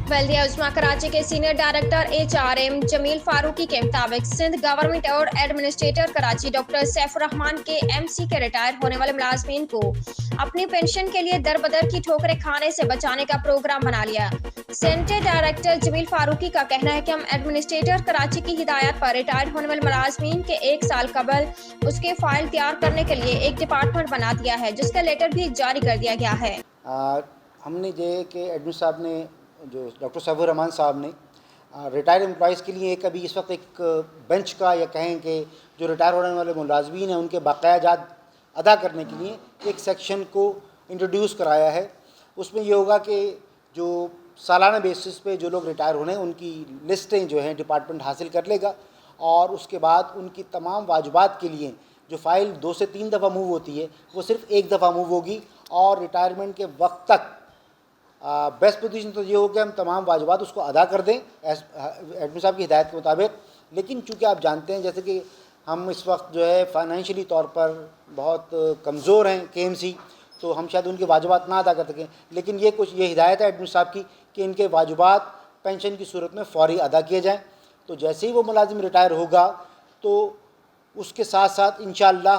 बल्दिया उस्मा कराची के senior director HRM Jameel Farooqui के मुताबिक सिंध गवर्नमेंट और एडमिनिस्ट्रेटर कराची डॉक्टर सैफुर रहमान के MC के रिटायर होने वाले मुलाजमीन को अपनी पेंशन के लिए दर बदर की ठोकरें खाने से बचाने का प्रोग्राम बना लिया। सीनियर डायरेक्टर जमील फारूकी का कहना है कि हम एडमिनिस्ट्रेटर कराची की हिदायत पर रिटायर होने वाले मुलाजमीन के 1 साल कबल उसके फाइल तैयार करने के लिए एक डिपार्टमेंट बना दिया है, जिसका लेटर भी जारी कर दिया गया है। हमने जो कि एडमिन साहब ने जो डॉक्टर सैफुर रहमान साहब ने रिटायर्ड एम्प्लॉइज़ के लिए एक अभी इस वक्त एक बेंच का या कहें कि जो रिटायर होने वाले मुलाजमीन हैं उनके बकाया जात अदा करने के लिए एक सेक्शन को इंट्रोड्यूस कराया है। उसमें ये होगा कि जो सालाना बेसिस पे जो लोग रिटायर होने हैं उनकी लिस्टें जो हैं डिपार्टमेंट हासिल कर लेगा और उसके बाद उनकी तमाम वाजिबात के लिए जो फ़ाइल 2 से 3 दफ़ा मूव होती है वो सिर्फ एक दफ़ा मूव होगी और रिटायरमेंट के वक्त तक बेस्ट पोजीशन तो ये हो कि हम तमाम वाजिबात उसको अदा कर दें एडमिन साहब की हिदायत के मुताबिक। लेकिन चूँकि आप जानते हैं जैसे कि हम इस वक्त जो है फाइनेंशियली तौर पर बहुत कमज़ोर हैं KMC, तो हम शायद उनके वाजिबात ना अदा कर सकें, लेकिन ये हिदायत है एडमिन साहब की कि इनके वाजिबात पेंशन की सूरत में फ़ौरी अदा किए जाएँ। तो जैसे ही वो मुलाजिम रिटायर होगा तो उसके साथ साथ इंशाअल्लाह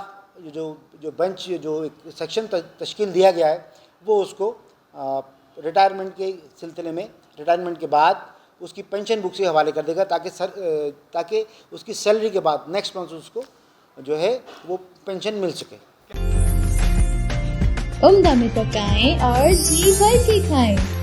जो बेंच जो एक सेक्शन तश्कील दिया गया है वो उसको रिटायरमेंट के सिलसिले में रिटायरमेंट के बाद उसकी पेंशन बुक से हवाले कर देगा ताकि उसकी सैलरी के बाद नेक्स्ट मंथ उसको जो है वो पेंशन मिल सके। उम्दा में पकाएं और जी भर के खाएं।